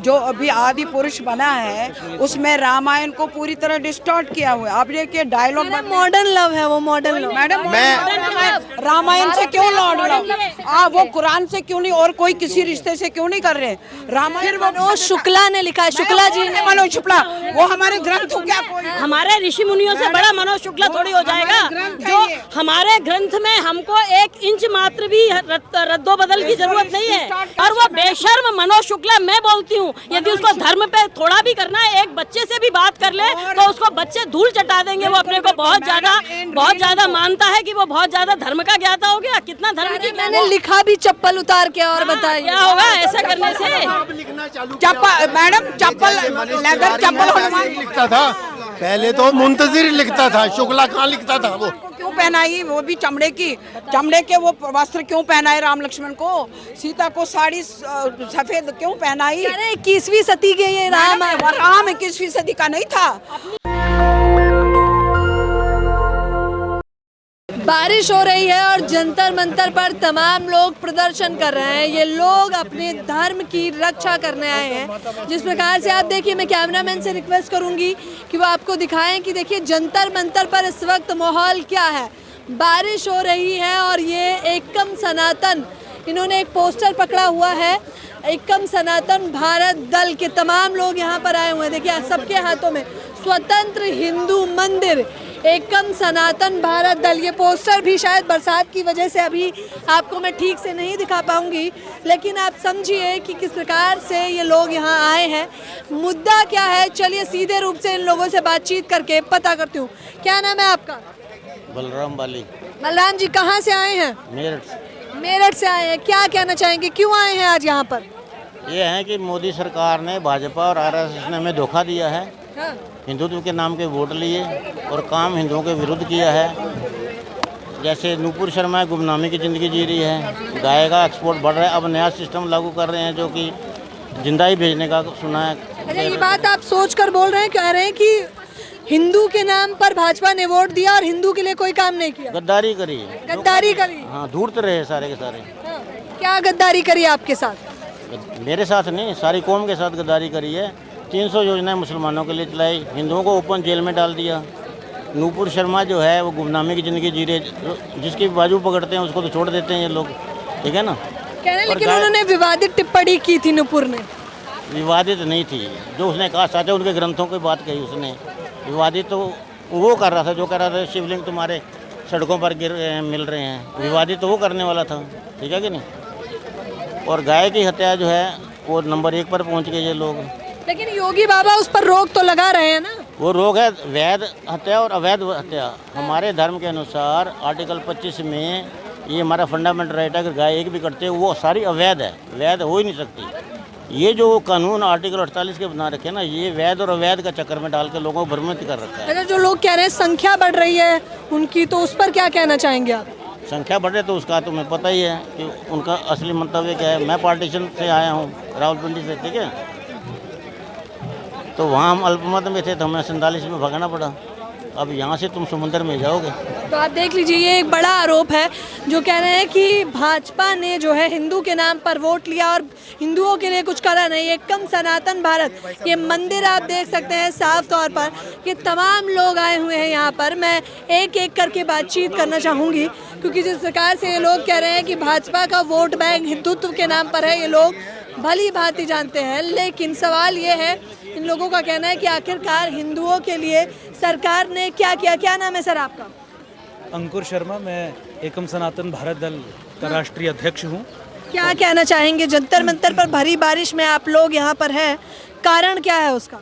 जो अभी आदि पुरुष बना है उसमें रामायण को पूरी तरह डिस्टॉर्ट किया हुआ है। आप देखिए डायलॉग मॉडर्न लव है वो, मॉडर्न लव। मैडम रामायण से क्यों लौट लो? वो कुरान से क्यों नहीं और कोई किसी रिश्ते से क्यों नहीं कर रहे? रामायण मनोज शुक्ला ने लिखा है, शुक्ला जी ने। मनोज शुक्ला वो हमारे ग्रंथ हो क्या? कोई हमारे ऋषि मुनियों से बड़ा मनोज शुक्ला थोड़ी हो जाएगा। जो हमारे ग्रंथ में हमको 1 इंच मात्र भी रद्दो बदल की जरूरत नहीं है। और वो बेशर्म मनोज शुक्ला, मैं बोलती हूँ यदि उसको धर्म पे थोड़ा भी करना है, एक बच्चे से भी बात कर ले तो उसको बच्चे धूल चटा देंगे। वो अपने को बहुत ज्यादा मानता है कि वो बहुत ज्यादा धर्म का ज्ञाता हो गया। कितना धर्म की मैंने लिखा भी चप्पल उतार के, और बताइए क्या होगा ऐसा करने से? चप्पल मैडम चप्पल लेदर चप्पल लिखता था पहले तो मुंतजिर लिखता था, शुक्ला कहाँ लिखता था? वो क्यों पहनाई? वो भी चमड़े के वो वस्त्र क्यों पहनाए राम लक्ष्मण को? सीता को साड़ी सफेद क्यों पहनाई? अरे 21वीं सदी के ये राम 21वीं सदी का नहीं था। बारिश हो रही है और जंतर मंतर पर तमाम लोग प्रदर्शन कर रहे हैं। ये लोग अपने धर्म की रक्षा करने आए हैं। जिस प्रकार से आप देखिए, मैं कैमरामैन से रिक्वेस्ट करूंगी कि वो आपको दिखाएं कि देखिए जंतर मंतर पर इस वक्त माहौल क्या है। बारिश हो रही है और ये एकम सनातन, इन्होंने एक पोस्टर पकड़ा हुआ है, एकम सनातन भारत दल के तमाम लोग यहाँ पर आए हुए हैं। देखिए सबके हाथों में स्वतंत्र हिंदू मंदिर, एकम सनातन भारत दल। ये पोस्टर भी शायद बरसात की वजह से अभी आपको मैं ठीक से नहीं दिखा पाऊंगी, लेकिन आप समझिए कि किस प्रकार से ये लोग यहाँ आए हैं। मुद्दा क्या है, चलिए सीधे रूप से इन लोगों से बातचीत करके पता करती हूँ। क्या नाम है आपका? बलराम बाली। बलराम जी कहाँ से आए हैं? मेरठ से आए हैं। क्या कहना चाहेंगे, क्यों आए हैं आज यहाँ पर? ये है कि मोदी सरकार ने, भाजपा और आरएसएस ने हमें धोखा दिया है। हाँ। हिंदुत्व के नाम के वोट लिए और काम हिंदुओं के विरुद्ध किया है। जैसे नूपुर शर्मा गुमनामी की ज़िंदगी जी रही है, गाय का एक्सपोर्ट बढ़ रहा है। अब नया सिस्टम लागू कर रहे हैं जो कि जिंदा ही भेजने का सुना है। अच्छा, ये बात आप सोच कर बोल रहे हैं, कह रहे हैं कि हिंदू के नाम पर भाजपा ने वोट दिया और हिंदू के लिए कोई काम नहीं किया? गद्दारी करी। गद्दारी करी? हाँ, धूर्त रहे सारे के सारे। हाँ। क्या गद्दारी करी आपके साथ? मेरे साथ नहीं, सारी कौम के साथ गद्दारी करी है। 300 योजनाएं मुसलमानों के लिए चलाई, हिंदुओं को ओपन जेल में डाल दिया। नूपुर शर्मा जो है वो गुमनामी की ज़िंदगी जी रहे, जिसकी बाजू पकड़ते हैं उसको तो छोड़ देते हैं ये लोग, ठीक है ना? कह रहे लेकिन उन्होंने विवादित टिप्पणी की थी नूपुर ने। विवादित नहीं थी, जो उसने कहा सच है। उनके ग्रंथों की बात कही उसने। विवादित तो वो कर रहा था जो कह रहा था शिवलिंग तुम्हारे सड़कों पर मिल रहे हैं। विवादित तो वो करने वाला था, ठीक है कि नहीं? और गाय की हत्या जो है वो नंबर 1 पर पहुँच गए ये लोग। लेकिन योगी बाबा उस पर रोक तो लगा रहे हैं ना? वो रोक है वैध हत्या और अवैध हत्या। हमारे धर्म के अनुसार आर्टिकल 25 में ये हमारा फंडामेंटल राइट है कि गाय एक भी कटते वो सारी अवैध है, वैध हो ही नहीं सकती। ये जो कानून आर्टिकल 48 के बना रखे ना, ये वैध और अवैध का चक्कर में डाल के लोगों को भ्रमित कर रखा है। अगर जो लोग कह रहे हैं संख्या बढ़ रही है उनकी, तो उस पर क्या कहना चाहेंगे आप? संख्या बढ़ रही तो उसका तुम्हें पता ही है कि उनका असली मंतव्य क्या है। मैं पार्टीशन से आया हूँ, रावलपिंडी से, ठीक है? तो वहाँ हम अल्पमत में थे तो हमें 47 में भागना पड़ा। अब यहाँ से तुम समुद्र में जाओगे। तो आप देख लीजिए, ये एक बड़ा आरोप है जो कह रहे हैं कि भाजपा ने जो है हिंदू के नाम पर वोट लिया और हिंदुओं के लिए कुछ करा नहीं। एकम सनातन भारत, ये मंदिर आप देख सकते हैं साफ तौर पर कि तमाम लोग आए हुए हैं यहाँ पर। मैं एक एक करके बातचीत करना चाहूँगी, क्योंकि जिस प्रकार से ये लोग कह रहे हैं कि भाजपा का वोट बैंक हिंदुत्व के नाम पर है, ये लोग भली भांति जानते हैं। लेकिन सवाल ये है, इन लोगों का कहना है कि आखिरकार हिंदुओं के लिए सरकार ने क्या किया? क्या नाम है सर आपका? अंकुर शर्मा, मैं एकम सनातन भारत दल का राष्ट्रीय अध्यक्ष हूँ। क्या कहना चाहेंगे, जंतर मंतर पर भारी बारिश में आप लोग यहाँ पर हैं, कारण क्या है उसका?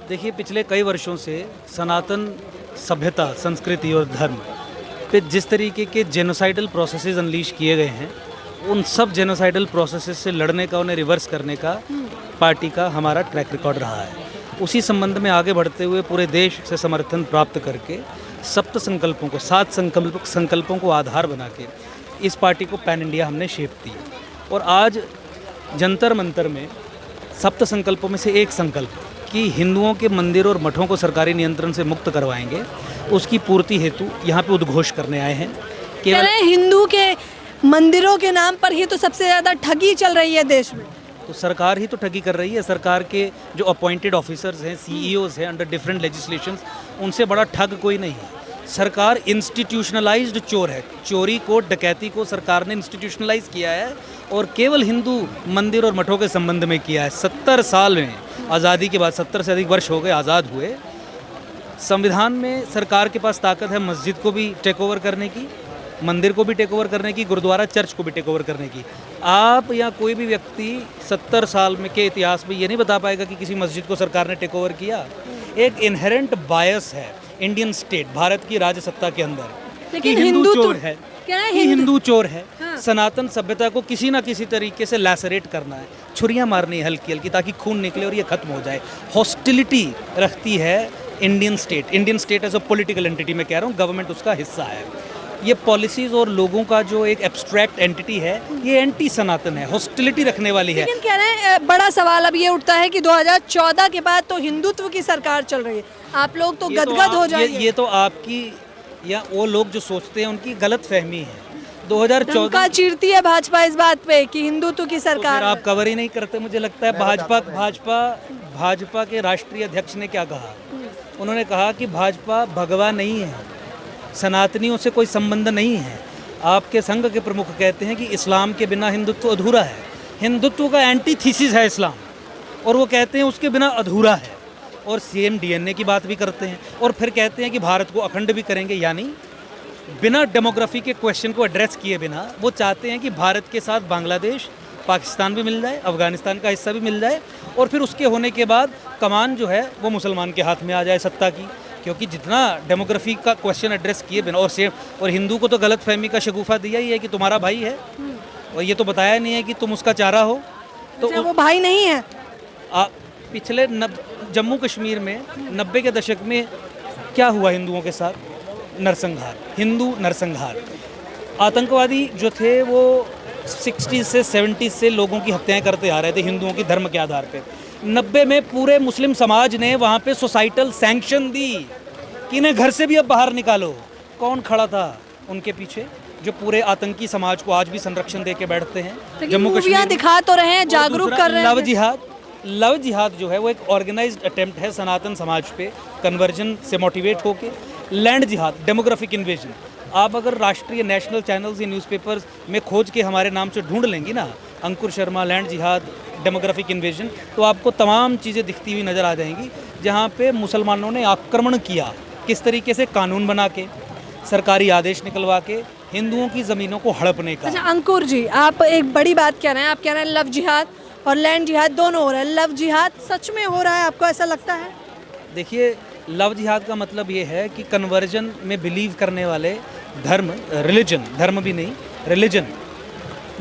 देखिए, पिछले कई वर्षों से सनातन सभ्यता, संस्कृति और धर्म पे जिस तरीके के जेनोसाइडल प्रोसेसेस अनलीश किए गए हैं, उन सब जेनोसाइडल प्रोसेसेस से लड़ने का, उन्हें रिवर्स करने का पार्टी का हमारा ट्रैक रिकॉर्ड रहा है। उसी संबंध में आगे बढ़ते हुए पूरे देश से समर्थन प्राप्त करके 7 संकल्पों को आधार बना के इस पार्टी को पैन इंडिया हमने शेप दी। और आज जंतर मंतर में 7 संकल्पों में से एक संकल्प कि हिंदुओं के मंदिरों और मठों को सरकारी नियंत्रण से मुक्त करवाएंगे, उसकी पूर्ति हेतु यहाँ पे उद्घोष करने आए हैं। केवल हिंदू के मंदिरों के नाम पर ही तो सबसे ज़्यादा ठगी चल रही है देश में। तो सरकार ही तो ठगी कर रही है। सरकार के जो अपॉइंटेड ऑफिसर्स हैं, सीईओज हैं अंडर डिफरेंट लेजिस्लेशंस, उनसे बड़ा ठग कोई नहीं है। सरकार इंस्टीट्यूशनलाइज्ड चोर है। चोरी को, डकैती को सरकार ने इंस्टीट्यूशनलाइज किया है और केवल हिंदू मंदिर और मठों के संबंध में किया है। 70 साल में, आज़ादी के बाद 70 से अधिक वर्ष हो गए आज़ाद हुए, संविधान में सरकार के पास ताकत है मस्जिद को भी टेक ओवर करने की, मंदिर को भी टेक ओवर करने की, गुरुद्वारा चर्च को भी टेक ओवर करने की। आप या कोई भी व्यक्ति 70 साल में के इतिहास में ये नहीं बता पाएगा कि किसी मस्जिद को सरकार ने टेक ओवर किया। एक इनहेरेंट बायस है इंडियन स्टेट, भारत की राजसत्ता के अंदर, लेकिन कि हिंदू चोर तो है, क्या है, कि हिंदू चोर है। हाँ। सनातन सभ्यता को किसी ना किसी तरीके से लैसरेट करना है, छुरियां मारनी है हल्की हल्की, ताकि खून निकले और ये खत्म हो जाए। हॉस्टिलिटी रखती है Indian state. Indian state as a political entity मैं कह रहा हूँ, गवर्नमेंट उसका हिस्सा है। ये पॉलिसीज और लोगों का जो एक एब्स्ट्रैक्ट एंटिटी है, ये एंटी सनातन है, हॉस्टिलिटी रखने वाली है। लेकिन कह रहे हैं बड़ा सवाल अब ये उठता है कि 2014 के बाद तो हिंदुत्व की सरकार चल रही है, आप लोग तो गदगद हो जाएंगे। ये तो आपकी या वो लोग जो सोचते हैं उनकी गलत फहमी है। 2014 का चीरती है भाजपा इस बात पे कि हिंदुत्व की तो सरकार फिर आप कवर ही नहीं करते। मुझे लगता है भाजपा के राष्ट्रीय अध्यक्ष ने क्या कहा, उन्होंने कहा कि भाजपा भगवा नहीं है, सनातनियों से कोई संबंध नहीं है। आपके संघ के प्रमुख कहते हैं कि इस्लाम के बिना हिंदुत्व अधूरा है। हिंदुत्व का एंटीथीसिस है इस्लाम, और वो कहते हैं उसके बिना अधूरा है। और सेम डीएनए की बात भी करते हैं और फिर कहते हैं कि भारत को अखंड भी करेंगे। यानी बिना डेमोग्राफी के क्वेश्चन को एड्रेस किए बिना वो चाहते हैं कि भारत के साथ बांग्लादेश, पाकिस्तान भी मिल जाए, अफगानिस्तान का हिस्सा भी मिल जाए, और फिर उसके होने के बाद कमान जो है वो मुसलमान के हाथ में आ जाए सत्ता की। क्योंकि जितना डेमोग्राफी का क्वेश्चन एड्रेस किए बिना और हिंदू को तो गलत फहमी का शगुफा दिया ही है कि तुम्हारा भाई है, और ये तो बताया नहीं है कि तुम उसका चारा हो। तो वो भाई नहीं है। पिछले जम्मू कश्मीर में 90 के दशक में क्या हुआ हिंदुओं के साथ? नरसंहार, हिंदू नरसंहार। आतंकवादी जो थे वो 60 से 70 से लोगों की हत्याएं करते आ रहे थे हिंदुओं की धर्म के आधार पे। 90 में पूरे मुस्लिम समाज ने वहाँ पे सोसाइटल सैंक्शन दी कि इन्हें घर से भी अब बाहर निकालो। कौन खड़ा था उनके पीछे? जो पूरे आतंकी समाज को आज भी संरक्षण दे के बैठते हैं। जम्मू कश्मीर दिखा तो रहे हैं, जागरूक कर रहे हैं। लव जिहाद जो है वो एक ऑर्गेनाइज्ड अटेम्प्ट है सनातन समाज पे कन्वर्जन से मोटिवेट होके। लैंड जिहाद, डेमोग्राफिक इन्वेजन, आप अगर राष्ट्रीय नेशनल चैनल्स या न्यूज़पेपर्स में खोज के हमारे नाम से ढूंढ लेंगी ना, अंकुर शर्मा, लैंड जिहाद, डेमोग्राफिक इन्वेजन, तो आपको तमाम चीज़ें दिखती हुई नज़र आ जाएंगी जहाँ पे मुसलमानों ने आक्रमण किया, किस तरीके से कानून बना के, सरकारी आदेश निकलवा के हिंदुओं की ज़मीनों को हड़पने का। अच्छा अंकुर जी, आप एक बड़ी बात कह रहे हैं, आप कह रहे हैं लव जिहाद और लैंड जिहाद दोनों हो रहा है। लव जिहाद सच में हो रहा है, आपको ऐसा लगता है? देखिए, लव जिहाद का मतलब ये है कि कन्वर्जन में बिलीव करने वाले धर्म, रिलीजन, धर्म भी नहीं, रिलीजन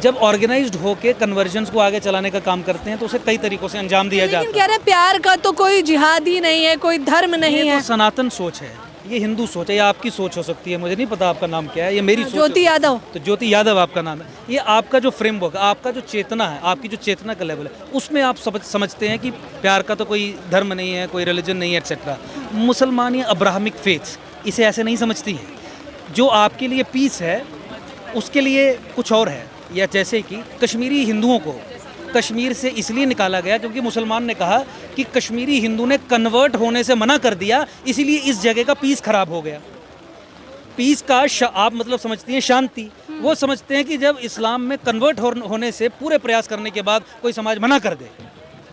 जब ऑर्गेनाइज्ड होके कन्वर्जन्स को आगे चलाने का काम करते हैं तो उसे कई तरीकों से अंजाम दिया जाता है। लेकिन कह रहे हैं प्यार का तो कोई जिहाद ही नहीं है, कोई धर्म नहीं है। ये तो सनातन सोच है, ये हिंदू सोच है, ये आपकी सोच हो सकती है, मुझे नहीं पता आपका नाम क्या है, ये मेरी सोच। ज्योति यादव। तो ज्योति यादव आपका नाम है। ये आपका जो फ्रेमवर्क, आपका जो चेतना है, आपकी जो चेतना का लेवल है, उसमें आप समझते हैं कि प्यार का तो कोई धर्म नहीं है, कोई रिलीजन नहीं है, एक्सेट्रा। मुसलमान या अब्राहमिक फेथ इसे ऐसे नहीं समझती है। जो आपके लिए पीस है उसके लिए कुछ और है। या जैसे कि कश्मीरी हिंदुओं को कश्मीर से इसलिए निकाला गया क्योंकि मुसलमान ने कहा कि कश्मीरी हिंदू ने कन्वर्ट होने से मना कर दिया, इसीलिए इस जगह का पीस खराब हो गया। पीस का आप मतलब समझती हैं शांति, वो समझते हैं कि जब इस्लाम में कन्वर्ट होने से पूरे प्रयास करने के बाद कोई समाज मना कर दे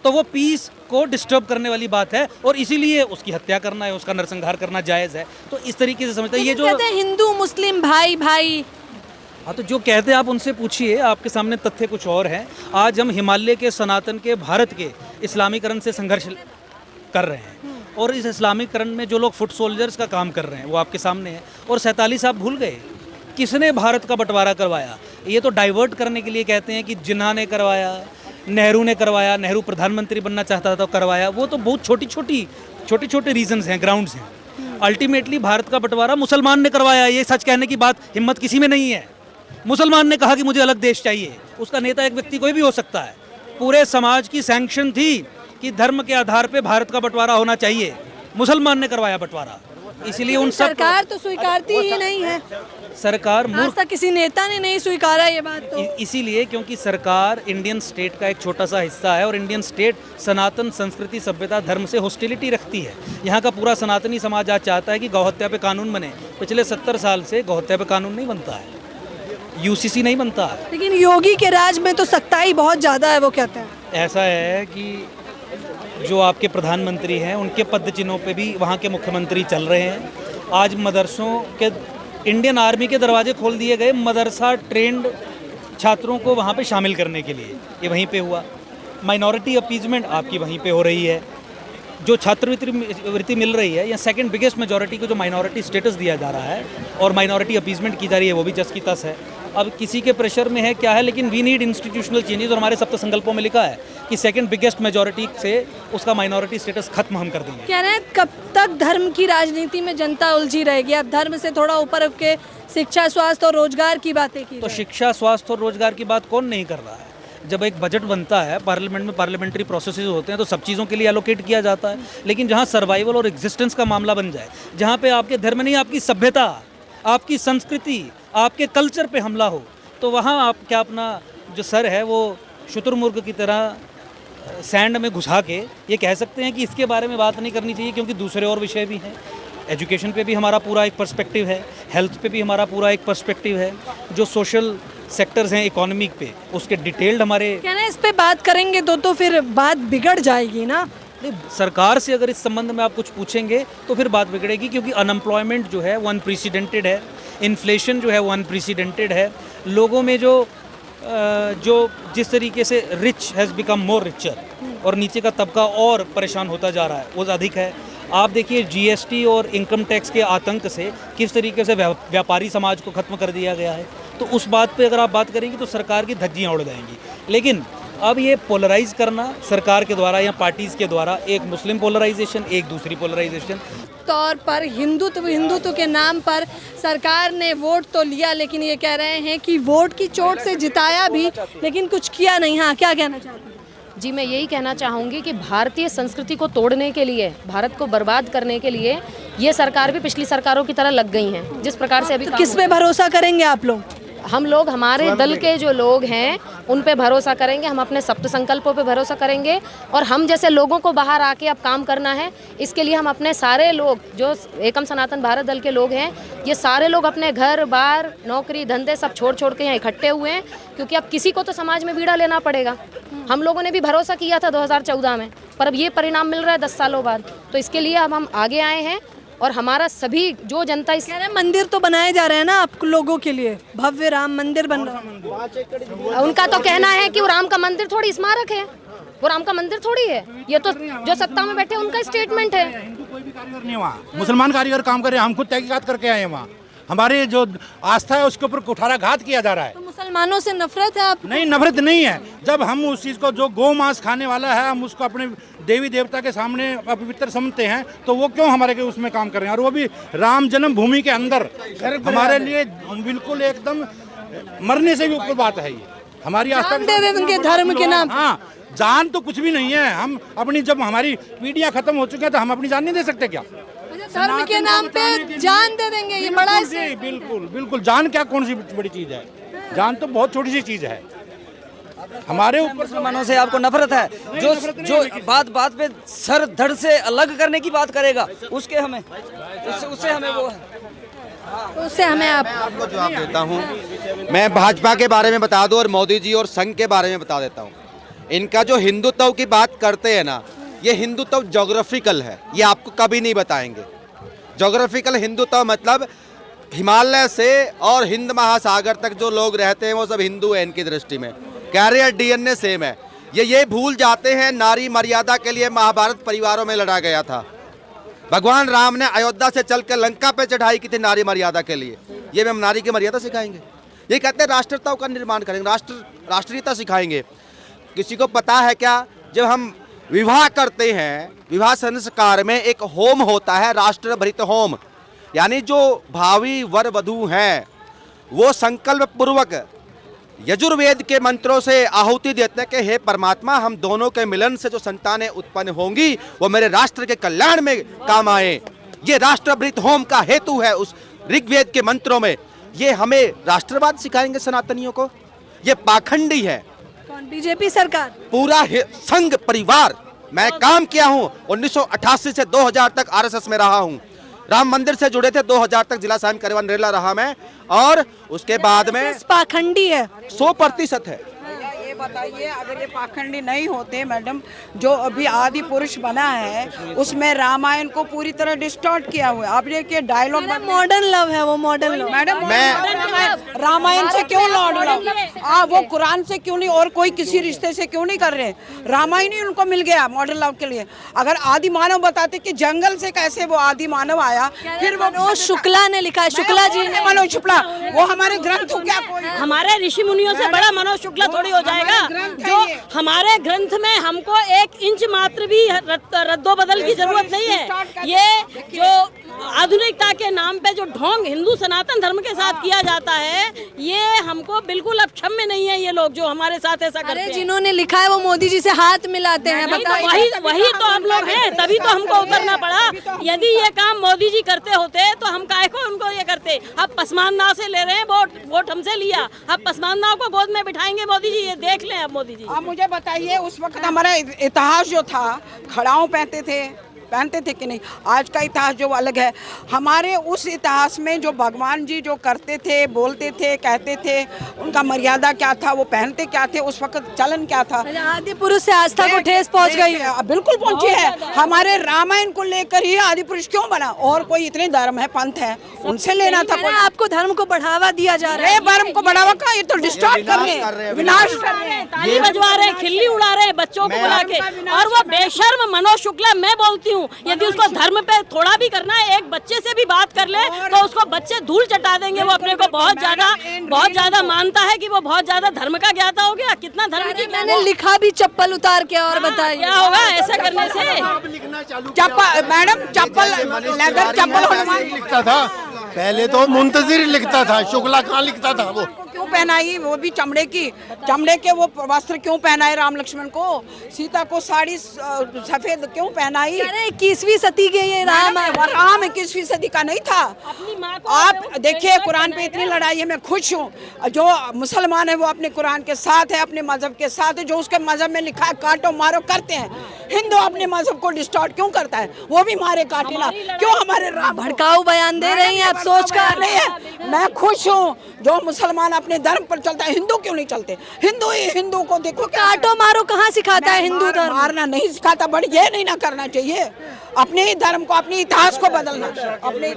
तो वो पीस को डिस्टर्ब करने वाली बात है, और इसीलिए उसकी हत्या करना है, उसका नरसंहार करना जायज़ है। तो इस तरीके से समझते हैं। ये जो कहते हैं हिंदू मुस्लिम भाई भाई, हाँ, तो जो कहते हैं आप उनसे पूछिए, आपके सामने तथ्य कुछ और हैं। आज हम हिमालय के, सनातन के, भारत के इस्लामीकरण से संघर्ष कर रहे हैं, और इस इस्लामीकरण में जो लोग फुट सोल्जर्स का काम कर रहे हैं वो आपके सामने है। और 47 आप भूल गए, किसने भारत का बंटवारा करवाया? ये तो डाइवर्ट करने के लिए कहते हैं कि जिन्ना ने करवाया, नेहरू ने करवाया, नेहरू प्रधानमंत्री बनना चाहता था तो करवाया। वो तो बहुत छोटे छोटे रीजंस हैं, ग्राउंड्स हैं। अल्टीमेटली भारत का बंटवारा मुसलमान ने करवाया। ये सच कहने की बात हिम्मत किसी में नहीं है। मुसलमान ने कहा कि मुझे अलग देश चाहिए, उसका नेता एक व्यक्ति कोई भी हो सकता है। पूरे समाज की सैंक्शन थी कि धर्म के आधार पे भारत का बंटवारा होना चाहिए, मुसलमान ने करवाया बंटवारा। इसलिए उन सब सरकार तो स्वीकारती ही नहीं है। सरकार आज तक किसी नेता ने नहीं स्वीकारा ये बात तो। इसीलिए क्योंकि सरकार इंडियन स्टेट का एक छोटा सा हिस्सा है और इंडियन स्टेट सनातन संस्कृति सभ्यता धर्म से हॉस्टिलिटी रखती है। यहाँ का पूरा सनातनी समाज आज चाहता है कि गौहत्या पे कानून बने। पिछले 70 साल से गौहत्या पे कानून नहीं बनता है, यूसीसी नहीं बनता है। लेकिन योगी के राज में तो सख्ताई बहुत ज़्यादा है, वो कहते हैं। ऐसा है कि जो आपके प्रधानमंत्री हैं उनके पद चिन्हों पे भी वहाँ के मुख्यमंत्री चल रहे हैं। आज मदरसों के, इंडियन आर्मी के दरवाजे खोल दिए गए मदरसा ट्रेंड छात्रों को वहाँ पे शामिल करने के लिए, ये वहीं पे हुआ। माइनॉरिटी अपीजमेंट आपकी वहीं पे हो रही है। जो छात्रवृत्ति मिल रही है या सेकंड बिगेस्ट मेजॉरिटी को जो माइनॉरिटी स्टेटस दिया जा रहा है और माइनॉरिटी अपीजमेंट की जा रही है, वो भी जस की तस है। अब किसी के प्रेशर में है क्या है, लेकिन वी नीड इंस्टीट्यूशनल चेंजेस और हमारे सप्त संकल्पों में लिखा है कि सेकंड बिगेस्ट मेजॉरिटी से उसका माइनॉरिटी स्टेटस खत्म हम कर देंगे। कह रहे हैं कब तक धर्म की राजनीति में जनता उलझी रहेगी? अब धर्म से थोड़ा ऊपर उठ के शिक्षा, स्वास्थ्य और रोजगार की बातें की तो जाए। शिक्षा, स्वास्थ्य और रोजगार की बात कौन नहीं कर रहा है? जब एक बजट बनता है, पार्लियामेंट में पार्लियामेंट्री प्रोसेसेस होते हैं, तो सब चीज़ों के लिए एलोकेट किया जाता है। लेकिन जहाँ सर्वाइवल और एग्जिस्टेंस का मामला बन जाए, जहाँ पे आपके धर्म नहीं, आपकी सभ्यता, आपकी संस्कृति, आपके कल्चर पे हमला हो, तो वहाँ आप क्या अपना जो सर है वो शुतुरमुर्ग की तरह सैंड में घुसा के ये कह सकते हैं कि इसके बारे में बात नहीं करनी चाहिए, क्योंकि दूसरे और विषय भी हैं। एजुकेशन पे भी हमारा पूरा एक पर्सपेक्टिव है, हेल्थ पे भी हमारा पूरा एक पर्सपेक्टिव है, जो सोशल सेक्टर्स हैं इकोनॉमिक पे, उसके डिटेल्ड हमारे। कह रहे हैं इस पे बात करेंगे तो फिर बात बिगड़ जाएगी ना। नहीं, सरकार से अगर इस संबंध में आप कुछ पूछेंगे तो फिर बात बिगड़ेगी, क्योंकि अनएम्प्लॉयमेंट जो है वो अनप्रेसिडेंटेड है, इन्फ्लेशन जो है वो अनप्रेसिडेंटेड है, लोगों में जो जिस तरीके से rich has become more richer और नीचे का तबका और परेशान होता जा रहा है, वो अधिक है। आप देखिए जीएसटी और इनकम टैक्स के आतंक से किस तरीके से व्यापारी समाज को ख़त्म कर दिया गया है। तो उस बात पे अगर आप बात करेंगे तो सरकार की धज्जियाँ उड़ जाएंगी। लेकिन अब ये पोलराइज करना सरकार के द्वारा या पार्टीज़ के द्वारा, एक मुस्लिम पोलराइजेशन, एक दूसरी पोलराइजेशन, तौर पर हिंदुत्व के नाम पर सरकार ने वोट तो लिया, लेकिन ये कह रहे हैं कि वोट की चोट से जिताया भी, लेकिन कुछ किया नहीं। हाँ, क्या कहना चाहते हैं? जी, मैं यही कहना चाहूँगी कि भारतीय संस्कृति को तोड़ने के लिए, भारत को बर्बाद करने के लिए ये सरकार भी पिछली सरकारों की तरह लग गई हैं। जिस प्रकार से अभी तो किस पे भरोसा करेंगे आप लोग? हम लोग, हमारे दल के जो लोग हैं उन पे भरोसा करेंगे, हम अपने सप्त संकल्पों पे भरोसा करेंगे और हम जैसे लोगों को बाहर आके अब काम करना है। इसके लिए हम अपने सारे लोग जो एकम सनातन भारत दल के लोग हैं, ये सारे लोग अपने घर बार, नौकरी, धंधे सब छोड़ के यहाँ इकट्ठे हुए हैं, क्योंकि अब किसी को तो समाज में बीड़ा लेना पड़ेगा। हम लोगों ने भी भरोसा किया था 2014 में, पर अब ये परिणाम मिल रहा है 10 सालों बाद। तो इसके लिए अब हम आगे आए हैं और हमारा सभी जो जनता इस मंदिर तो बनाए जा रहे हैं ना आप लोगों के लिए, भव्य राम मंदिर बन रहा है। उनका तो कहना है कि वो राम का मंदिर थोड़ी स्मारक है, वो राम का मंदिर थोड़ी है, ये तो जो सत्ता में बैठे उनका स्टेटमेंट है। कोई भी कारीगर नहीं, वहाँ मुसलमान कारीगर काम कर रहे हैं, हम खुद तहकीकात करके आए हैं। वहाँ हमारी जो आस्था है उसके ऊपर कुठाराघात किया जा रहा है। तो मुसलमानों से नफरत है आप? नहीं, नफरत नहीं है। जब हम उस चीज़ को, जो गौ मांस खाने वाला है, हम उसको अपने देवी देवता के सामने अपवित्र समझते हैं, तो वो क्यों हमारे के उसमें काम कर रहे हैं, और वो भी राम जन्मभूमि के अंदर। हमारे लिए बिल्कुल एकदम मरने से भी ऊपर बात है ये। हमारी आस्था दे देंगे धर्म के नाम। हाँ, जान तो कुछ भी नहीं है। हम अपनी, जब हमारी पीढ़ियाँ खत्म हो चुकी हैं तो हम अपनी जान नहीं दे सकते क्या? धर्म के नाम पे जान दे देंगे, ये बड़ा है। बिल्कुल बिल्कुल। जान क्या कौन सी बड़ी चीज़ है? जान तो बहुत छोटी सी चीज़ है। हमारे ऊपर मुसलमानों से आपको नफरत है, जो बात पे सर धड़ से अलग करने की बात करेगा, उसके हमें उससे हमें वो है, उससे हमें आपको जवाब देता हूँ। मैं भाजपा के बारे में बता दूं और मोदी जी और संघ के बारे में बता देता हूँ। इनका जो हिंदुत्व की बात करते हैं ना, ये हिंदुत्व जोग्राफिकल है, ये आपको कभी नहीं बताएंगे। जोग्राफिकल हिंदुत्व मतलब हिमालय से और हिंद महासागर तक जो लोग रहते हैं वो सब हिंदू हैं इनकी दृष्टि में। कैरियर डीएनए सेम है। ये भूल जाते हैं नारी मर्यादा के लिए महाभारत परिवारों में लड़ा गया था। भगवान राम ने अयोध्या से चलकर लंका पे चढ़ाई की थी नारी मर्यादा के लिए। ये हम नारी की मर्यादा सिखाएंगे? ये कहते हैं राष्ट्रीयता का निर्माण करेंगे, राष्ट्रीयता सिखाएंगे। किसी को पता है क्या, जब हम विवाह करते हैं, विवाह संस्कार में एक होम होता है, राष्ट्रभृत होम, यानी जो भावी वर वधू हैं वो संकल्प पूर्वक यजुर्वेद के मंत्रों से आहुति देते हैं कि हे परमात्मा, हम दोनों के मिलन से जो संतानें उत्पन्न होंगी वो मेरे राष्ट्र के कल्याण में काम आए। ये राष्ट्रभृत होम का हेतु है उस ऋग्वेद के मंत्रों में। ये हमें राष्ट्रवाद सिखाएंगे सनातनियों को? ये पाखंडी है। कौन? बीजेपी सरकार? पूरा संघ परिवार। मैं काम किया हूं 1988 से 2000 तक आरएसएस में रहा हूं। राम मंदिर से जुड़े थे 2000 तक जिला साम करवान रेला रहा मैं, और उसके बाद में पाखंडी है 100% है। ये बताइए, अगर ये पाखंडी नहीं होते मैडम, जो अभी आदि पुरुष बना है उसमें रामायण को पूरी तरह डिस्टॉर्ट किया हुआ है। आप देखिए डायलॉग मॉडर्न लव है वो, मॉडर्न लव। मैडम रामायण से क्यों लौट लव? वो कुरान से क्यों नहीं, और कोई किसी रिश्ते से क्यों नहीं कर रहे? रामायण ही उनको मिल गया मॉडर्न लव के लिए। अगर आदि मानव बताते कि जंगल से कैसे वो आदि मानव आया, फिर वो मनोज शुक्ला ने लिखा है, शुक्ला जी ने। मनोज शुक्ला वो हमारे ग्रंथ हो क्या? हमारे ऋषि मुनियों से बड़ा मनोज शुक्ला थोड़ी हो जाएगा, जो हमारे ग्रंथ में हमको 1 इंच मात्र भी रद्दो बदल की जरूरत नहीं है। ये जो आधुनिकता के नाम पे जो ढोंग हिंदू सनातन धर्म के साथ किया जाता है, ये हमको बिल्कुल अब क्षम्य नहीं है। ये लोग जो हमारे साथ ऐसा करते हैं, जिन्होंने लिखा है वो मोदी जी से हाथ मिलाते हैं। वही तो हम लोग हैं, तभी तो हमको उतरना पड़ा। यदि ये काम मोदी जी करते होते तो हम काहे को उनको ये करते। अब पसमानदाओं से ले रहे हैं वोट हमसे लिया, अब पसमानदाओं को गोद में बिठाएंगे मोदी जी, ये देख लें अब मोदी जी। आप मुझे बताइए, उस वक्त हमारा इतिहास जो था, खड़ाऊ पहनते थे कि नहीं? आज का इतिहास जो अलग है। हमारे उस इतिहास में जो भगवान जी जो करते थे, बोलते थे, कहते थे, उनका मर्यादा क्या था, वो पहनते क्या थे, उस वक्त चलन क्या था। आदि पुरुष से आस्था को ठेस पहुंच गई है। बिल्कुल पहुंची है। हमारे रामायण को लेकर ही आदि पुरुष क्यों बना? और कोई इतने धर्म है, पंथ है, उनसे लेना था। आपको धर्म को बढ़ावा दिया जा रहा है। धर्म को बढ़ावा का, ये तो डिस्टॉर्ट कर रहे हैं, विनाश कर रहे हैं, ताली बजवा रहे हैं, खिल्ली उड़ा रहे हैं बच्चों को बुला के। और वो बेशर्म मनोज शुक्ला, मैं बोलती हूँ, यदि उसको धर्म पे थोड़ा भी करना है, एक बच्चे से भी बात कर ले तो उसको बच्चे धूल चटा देंगे। वो अपने को बहुत ज्यादा मानता है कि वो बहुत ज्यादा धर्म का ज्ञाता हो गया। कितना धर्म की मैंने लिखा भी चप्पल उतार के, और बताइए क्या होगा ऐसा करने से? चप्पल मैडम, चप्पल लेदर चप्पल लिखता था पहले तो मुंतजिर लिखता था, शुक्ला कहाँ लिखता था? वो क्यों पहनाई? वो भी चमड़े के वो वस्त्र क्यों पहनाए राम लक्ष्मण को? सीता को साड़ी सफेद क्यों पहनाई? अरे 21वीं सदी के ये राम 21वीं सदी का नहीं था। आप देखिए, कुरान पे इतनी लड़ाई है, मैं खुश हूँ। जो मुसलमान है वो अपने कुरान के साथ है, अपने मजहब के साथ है। जो उसके मजहब में लिखा है काटो मारो करते हैं। हिंदू अपने मजहब को डिस्टॉर्ट क्यों करता है? वो भी मारे काटे ना, क्यों हमारे राम? भड़काऊ बयान दे रही हैं आप, सोच कर नहीं है। मैं खुश हूँ जो मुसलमान अपने धर्म पर चलता है। हिंदू क्यों नहीं चलते? हिंदू को देखो, काटो मारो कहाँ सिखाता है हिंदू धर्म? मारना नहीं सिखाता, बट ये नहीं ना करना चाहिए। अपने ही धर्म को, अपने इतिहास को बदलना। अपने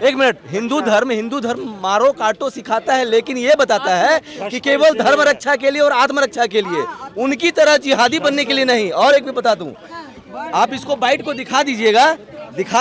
एक मिनट, हिंदू धर्म मारो काटो सिखाता है, लेकिन ये बताता है कि केवल धर्म रक्षा के लिए और आत्मरक्षा के लिए, उनकी तरह जिहादी बनने के लिए नहीं। और एक भी बता दूं, आप इसको बाइट को दिखा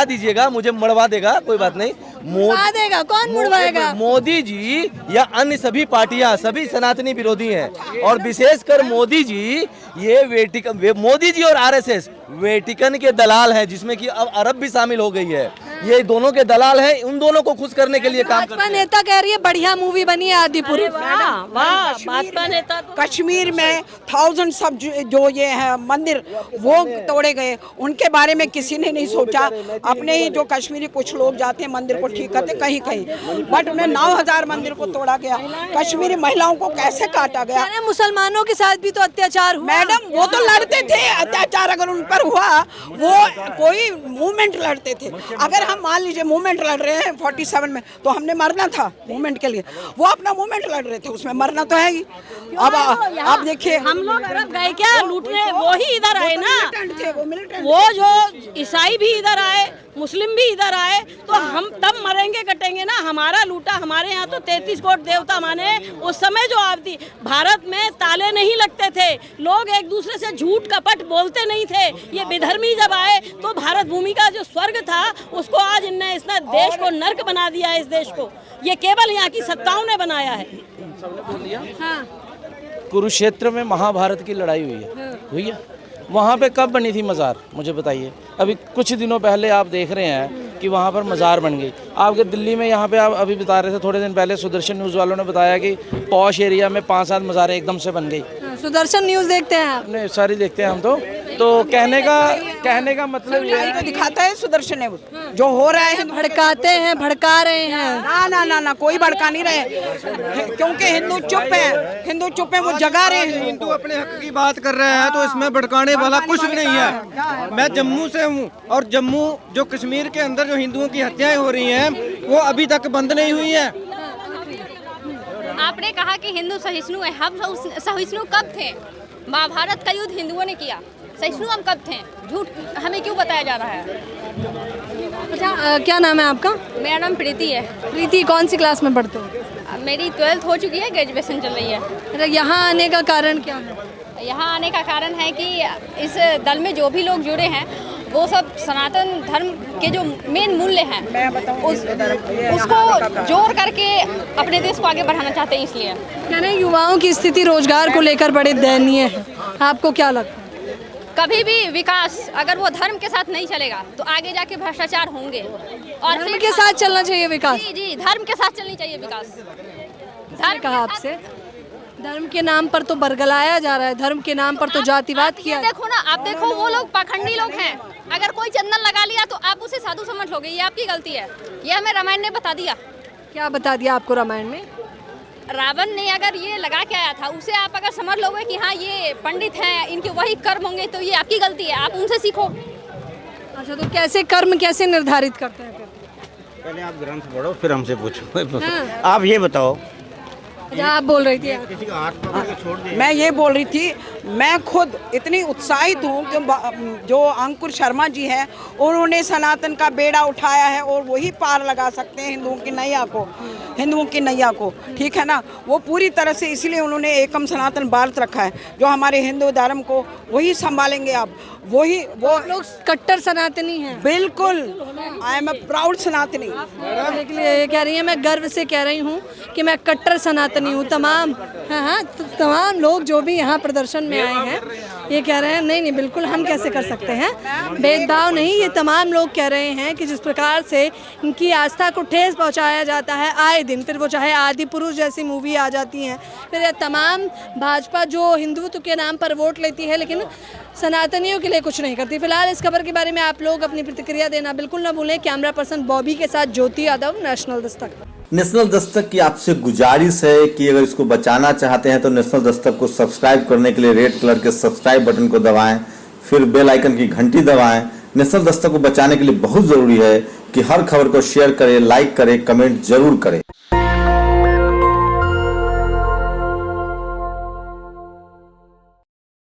दीजिएगा, मुझे मरवा देगा, कोई बात नहीं। देगा कौन मुड़वाएगा? मोदी जी या अन्य सभी पार्टियां, सभी सनातनी विरोधी हैं, और विशेषकर मोदी जी, ये मोदी जी और आरएसएस वेटिकन के दलाल हैं, जिसमें कि अब अरब भी शामिल हो गई है। ये दोनों के दलाल हैं, उन दोनों को खुश करने के लिए काम करते हैं। नेता कह रही है बढ़िया मूवी बनी है आदि पुरुष। भाजपा नेता कश्मीर में 1000 सब जो ये है मंदिर वो तोड़े गए, उनके बारे में किसी ने नहीं सोचा। अपने ही जो कश्मीरी कुछ लोग जाते हैं मंदिर को ठीक करते कहीं, बट उन्हें 9000 मंदिर को तोड़ा गया। कश्मीरी महिलाओं को कैसे काटा गया? मुसलमानों के साथ भी तो अत्याचार हुआ। मैडम वो तो लड़ते थे, अत्याचार अगर उन पर हुआ, वो कोई मूवमेंट लड़ते थे। अगर हम मान लीजिए मूवमेंट लड़ रहे हैं 47 में, तो हमने मरना था मूवमेंट के लिए। वो अपना मूवमेंट लड़ रहे थे, उसमें मरना तो है ही। अब आप देखिए, हम लोग अरब गए क्या लूटने? वो ही इधर आए ना, वो जो ईसाई भी इधर आए, मुस्लिम भी इधर आए, तो हम तब मरेंगे कटेंगे ना। हमारा लूटा, हमारे यहाँ तो 33 कोट देवता माने। उस समय जो आपदी भारत में ताले नहीं लगते थे, लोग एक दूसरे से झूठ कपट बोलते नहीं थे। ये विधर्मी जब आए तो भारत भूमि का जो स्वर्ग था उसको आज इस देश को नर्क बना दिया है। इस देश को ये केवल यहाँ की सत्ताओं ने बनाया है। कुरुक्षेत्र में महाभारत की लड़ाई हुई है, वहाँ पे कब बनी थी मज़ार? मुझे बताइए। अभी कुछ दिनों पहले आप देख रहे हैं कि वहाँ पर मज़ार बन गई। आपके दिल्ली में यहाँ पे आप अभी बता रहे थे, थोड़े दिन पहले सुदर्शन न्यूज़ वालों ने बताया कि पॉश एरिया में 5-7 मज़ारें एकदम से बन गई। सुदर्शन न्यूज़ देखते हैं आप? नहीं, सारी देखते हैं हम तो। तो कहने का मतलब ये है, दिखाता है सुदर्शन है वो जो हो रहा है। भड़काते हैं, भड़का रहे हैं। ना ना ना ना, कोई भड़का नहीं रहे, क्योंकि हिंदू चुप है, हिंदू चुप है, वो जगा रहे हैं। हिंदू अपने हक की बात कर रहे हैं तो इसमें भड़काने वाला कुछ भी नहीं है। मैं जम्मू से हूँ और जम्मू जो कश्मीर के अंदर जो हिंदुओं की हत्याएं हो रही हैं वो अभी तक बंद नहीं हुई है। आपने कहा कि हिंदू सहिष्णु है, हम सहिष्णु कब थे? महाभारत का युद्ध हिंदुओं ने किया, सहिष्णु हम कब थे? झूठ हमें क्यों बताया जा रहा है? अच्छा, क्या नाम है आपका? मेरा नाम प्रीति है। प्रीति, कौन सी क्लास में पढ़ते हो? मेरी 12th हो चुकी है, ग्रेजुएशन चल रही है। यहाँ आने का कारण क्या है? यहाँ आने का कारण है कि इस दल में जो भी लोग जुड़े हैं वो सब सनातन धर्म के जो मेन मूल्य हैं उसको जोड़ करके अपने देश को आगे बढ़ाना चाहते हैं। इसलिए यानी युवाओं की स्थिति रोजगार को लेकर बड़े दयनीय है, आपको क्या लगता है? कभी भी विकास अगर वो धर्म के साथ नहीं चलेगा तो आगे जाके भ्रष्टाचार होंगे। और धर्म के साथ चलना चाहिए विकास? जी जी, धर्म के साथ चलनी चाहिए विकास। धर्म कहा आपसे, धर्म के नाम पर तो बरगलाया जा रहा है, धर्म के नाम पर तो जातिवाद किया। देखो ना, आप देखो वो लोग पाखंडी लोग हैं। अगर कोई चंदन लगा लिया तो आप उसे साधु समझ लोगे, ये आपकी गलती है। ये हमें रामायण ने बता दिया। क्या बता दिया आपको रामायण में? रावण ने अगर ये लगा के आया था उसे आप अगर समझ लोगे कि हाँ ये पंडित हैं, इनके वही कर्म होंगे, तो ये आपकी गलती है, आप उनसे सीखो। अच्छा, तो कैसे कर्म कैसे निर्धारित करते हैं? पहले आप ग्रंथ पढ़ो फिर हमसे पूछो। आप ये बताओ। अच्छा, आप बोल रही थी। किसी का हाथ पकड़ के छोड़ दिया। मैं ये बोल रही थी, मैं खुद इतनी उत्साहित हूँ कि जो अंकुर शर्मा जी हैं उन्होंने सनातन का बेड़ा उठाया है और वही पार लगा सकते हैं हिंदुओं की नैया को, ठीक है ना। वो पूरी तरह से इसलिए उन्होंने एकम सनातन भारत रखा है, जो हमारे हिंदू धर्म को वही संभालेंगे। आप वही वो लोग कट्टर सनातनी हैं। बिल्कुल, आई एम अ प्राउड सनातनी। ये कह रही है, मैं गर्व से कह रही हूँ कि मैं कट्टर सनातनी हूँ। तमाम लोग जो भी यहाँ प्रदर्शन में आए हैं ये कह रहे हैं नहीं बिल्कुल हम कैसे कर सकते हैं, भेदभाव नहीं। ये तमाम लोग कह रहे हैं कि जिस प्रकार से इनकी आस्था को ठेस पहुँचाया जाता है आए दिन, फिर वो चाहे आदि पुरुष जैसी मूवी आ जाती हैं, फिर ये तमाम भाजपा जो हिंदुत्व के नाम पर वोट लेती है लेकिन सनातनियों के लिए कुछ नहीं करती। फिलहाल इस खबर के बारे में आप लोग अपनी प्रतिक्रिया देना बिल्कुल ना भूलें। कैमरा पर्सन बॉबी के साथ ज्योति यादव, नेशनल दस्तक। नेशनल दस्तक की आपसे गुजारिश है कि अगर इसको बचाना चाहते हैं तो नेशनल दस्तक को सब्सक्राइब करने के लिए रेड कलर के सब्सक्राइब बटन को दबाएं, फिर बेल आइकन की घंटी दबाएं। नेशनल दस्तक को बचाने के लिए बहुत जरूरी है कि हर खबर को शेयर करें, लाइक करें, कमेंट जरूर करें।